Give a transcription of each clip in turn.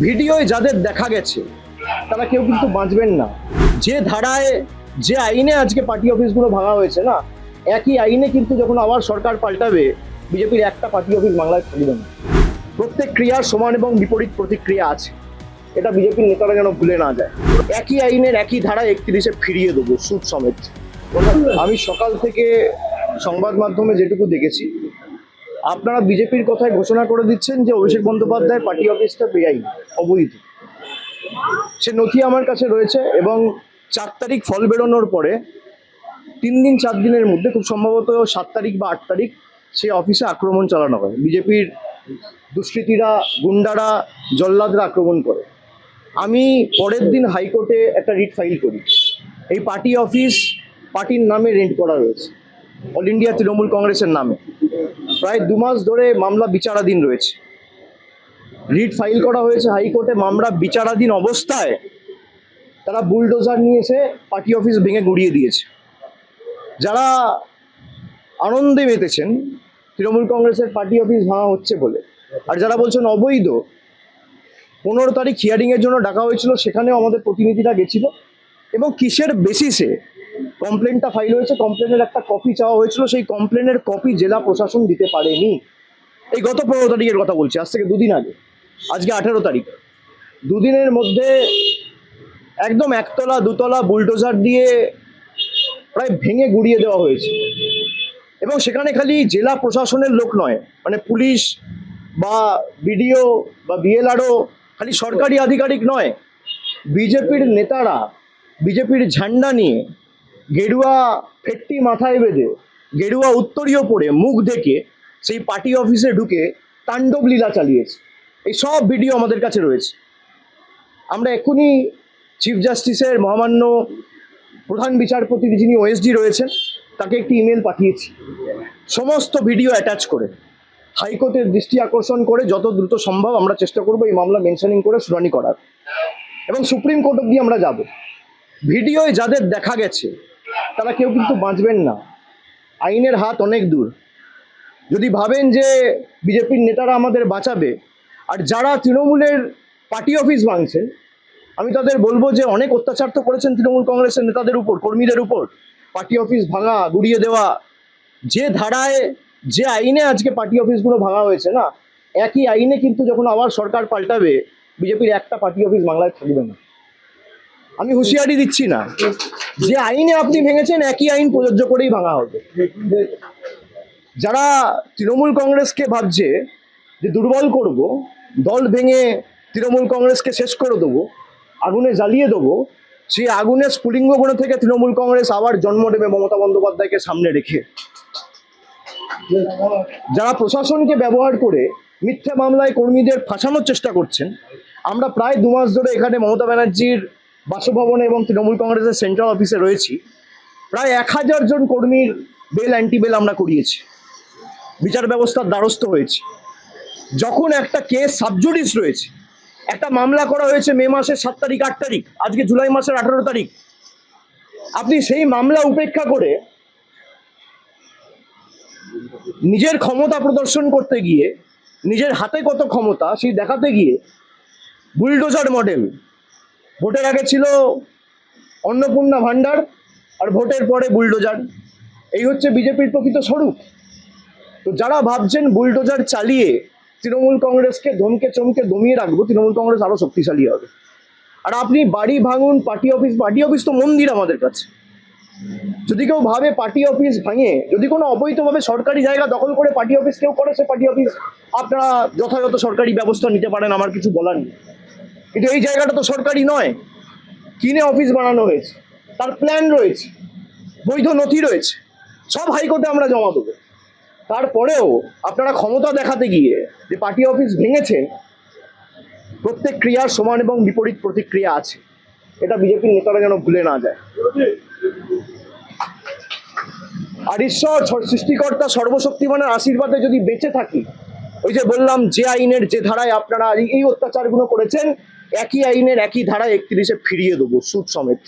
ভিডিওয় যাদের দেখা গেছে তারা কেউ কিন্তু বাঁচবেন না। যে ধারায় যে আইনে আজকে পার্টি অফিসগুলো ভাঙা হয়েছে না, একই আইনে কিন্তু যখন আবার সরকার পাল্টাবে বিজেপির একটা পার্টি অফিস বাংলায় থাকবে না। প্রত্যেক ক্রিয়ার সমান এবং বিপরীত প্রতিক্রিয়া আছে, এটা বিজেপির নেতারা যেন ভুলে না যায়। একই আইনের একই ধারায় 31-এ ফিরিয়ে দেবো সুদ সমেত। আমি সকাল থেকে সংবাদ মাধ্যমে যেটুকু দেখেছি, আপনারা বিজেপির কথায় ঘোষণা করে দিচ্ছেন যে অভিষেক বন্দ্যোপাধ্যায় পার্টি অফিসটা বেআইনি, অবৈধ। সে নথি আমার কাছে রয়েছে এবং 4 তারিখ ফল বেরোনোর পরে 3 দিন 4 দিনের মধ্যে, খুব সম্ভবত 7 তারিখ বা 8 তারিখ, সে অফিসে আক্রমণ চালানো হয়। বিজেপির দুষ্কৃতীরা, গুন্ডারা, জল্লাদরা আক্রমণ করে। আমি পরের দিন হাইকোর্টে একটা রিট ফাইল করি। এই পার্টি অফিস পার্টির নামে রেন্ট করা রয়েছে, অল ইন্ডিয়া তৃণমূল কংগ্রেসের নামে। প্রায় 2 মাস ধরে মামলা বিচারাধীন রয়েছে। রিট ফাইল করা হয়েছে হাইকোর্টে, মামলা বিচারাধীন অবস্থায় তারা বুলডোজার নিয়ে এসে পার্টি অফিস ভেঙে গুড়িয়ে দিয়েছে। যারা আনন্দে মেতেছেন তৃণমূল কংগ্রেসের পার্টি অফিস ভাঙা হচ্ছে বলে, আর যারা বলছেন অবৈধ, 15 তারিখ হিয়ারিংয়ের জন্য ডাকা হয়েছিল, সেখানেও আমাদের প্রতিনিধিরা গেছিল এবং কিসের বেসিসে কমপ্লেনটা ফাইল হয়েছে, কমপ্লেনের একটা কপি চাওয়া হয়েছিল, সেই কমপ্লেনের কপি জেলা প্রশাসন দিতে পারেনি। এই গত 15 তারিখের কথা বলছি, আজ থেকে 2 দিন আগে। আজকে 18 তারিখ। 2 দিনের মধ্যে একদম 1 তলা 2 তলা বুলডোজার দিয়ে প্রায় ভেঙে গুড়িয়ে দেওয়া হয়েছে। এবং সেখানে খালি জেলা প্রশাসনের লোক নয়, মানে পুলিশ বা বিডিও বা বিএলআরও, খালি সরকারি আধিকারিক নয়, বিজেপির নেতারা বিজেপির ঝান্ডা নিয়ে গেরুয়া ফেট্টি মাথায় বেঁধে, গেরুয়া উত্তরীয় পরে, মুখ দেখে সেই পার্টি অফিসে ঢুকে তাণ্ডব লীলা চালিয়েছে। এই সব ভিডিও আমাদের কাছে রয়েছে। আমরা এক্ষুনি চিফ জাস্টিসের মহামান্য প্রধান বিচারপতি যিনি ওএসডি রয়েছেন, তাকে একটি ইমেল পাঠিয়েছি সমস্ত ভিডিও অ্যাটাচ করে। হাইকোর্টের দৃষ্টি আকর্ষণ করে যত দ্রুত সম্ভব আমরা চেষ্টা করব এই মামলা মেনশনিং করে শুনানি করার, এবং সুপ্রিম কোর্ট অব্দি আমরা যাব। ভিডিওয় যাদের দেখা গেছে তারা কেউ কিন্তু বাঁচবেন না। আইনের হাত অনেক দূর। যদি ভাবেন যে বিজেপির নেতারা আমাদের বাঁচাবে, আর যারা তৃণমূলের পার্টি অফিস ভাঙছেন, আমি তাদের বলবো যে অনেক অত্যাচার তো করেছেন তৃণমূল কংগ্রেসের নেতাদের উপর, কর্মীদের উপর। পার্টি অফিস ভাঙা, গুড়িয়ে দেওয়া, যে ধারায় যে আইনে আজকে পার্টি অফিসগুলো ভাঙা হয়েছে না, একই আইনে কিন্তু যখন আবার সরকার পাল্টাবে বিজেপির একটা পার্টি অফিস বাংলায় থাকবে না। আমি হুঁশিয়ারি দিচ্ছি না, যে আইনে আপনি ভেঙেছেন একই আইন প্রযোজ্য করেই ভাঙা হবে। যারা তৃণমূল কংগ্রেসকে ভাবছে যে দুর্বল করব, দল ভেঙে তৃণমূল কংগ্রেসকে শেষ করে দেবো, আগুনে জ্বালিয়ে দেবো, সেই আগুনের স্ফুলিঙ্গগুলো থেকে তৃণমূল কংগ্রেস আবার জন্ম নেবে মমতা বন্দ্যোপাধ্যায়কে সামনে রেখে। যারা প্রশাসনকে ব্যবহার করে মিথ্যা মামলায় কর্মীদের ফাঁসানোর চেষ্টা করছেন, আমরা প্রায় 2 মাস ধরে এখানে মমতা ব্যানার্জির বাসভবনে এবং তৃণমূল কংগ্রেসের সেন্ট্রাল অফিসে রয়েছি। প্রায় 1000 জন কর্মীর বেল অ্যান্টি বেল আমরা করিয়েছি, বিচার ব্যবস্থার দ্বারস্থ হয়েছি। যখন একটা কেস সাবজুডিস রয়েছে, একটা মামলা করা হয়েছে মে মাসের 7 তারিখ 8 তারিখ, আজকে জুলাই মাসের 18 তারিখ, আপনি সেই মামলা উপেক্ষা করে নিজের ক্ষমতা প্রদর্শন করতে গিয়ে, নিজের হাতে কত ক্ষমতা সেই দেখাতে গিয়ে বুলডোজার মডেল, ভোটের আগে ছিল অন্নপূর্ণা ভান্ডার, আর ভোটের পরে বুলডোজার। এই হচ্ছে বিজেপির প্রকৃত স্বরূপ। তো যারা ভাবছেন বুলডোজার চালিয়ে তৃণমূল কংগ্রেসকে ধমকে চমকে দমিয়ে রাখবো, তৃণমূল কংগ্রেস আরো শক্তিশালী হবে। আর আপনি বাড়ি ভাঙুন, পার্টি অফিস তো মন্দির আমাদের কাছে। যদি কেউ ভাবে পার্টি অফিস ভাঙে, যদি কোনো অবৈধভাবে সরকারি জায়গা দখল করে পার্টি অফিস কেউ করেছে, পার্টি অফিস, আপনারা যথাযথ সরকারি ব্যবস্থা নিতে পারেন, আমার কিছু বলার নেই। কিন্তু এই জায়গাটা তো সরকারি নয়, কিনে অফিস বানানো হয়েছে, তার প্ল্যান রয়েছে, বৈধ নথি রয়েছে, সব হাইকোর্টে আমরা জমা দেবো। তারপরেও আপনারা ক্ষমতা দেখাতে গিয়ে যে পার্টি অফিস ভেঙেছেন, প্রত্যেক ক্রিয়ার সমান এবং বিপরীত প্রতিক্রিয়া আছে, এটা বিজেপির নেতারা যেন ভুলে না যায়। আর ঈশ্বর সৃষ্টিকর্তা সর্বশক্তিমানের আশীর্বাদে যদি বেঁচে থাকি, ওই যে বললাম, যে আইনের যে ধারায় আপনারা এই অত্যাচারগুলো করেছেন, একই আইনের একই ধারায় 31-এ ফিরিয়ে দেবো সুদ সমেত।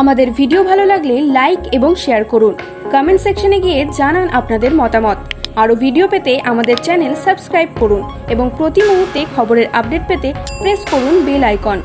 আমাদের ভিডিও ভালো লাগলে লাইক এবং শেয়ার করুন। কমেন্ট সেকশনে গিয়ে জানান আপনাদের মতামত। আরও ভিডিও পেতে আমাদের চ্যানেল সাবস্ক্রাইব করুন এবং প্রতি মুহূর্তে খবরের আপডেট পেতে প্রেস করুন বেল আইকন।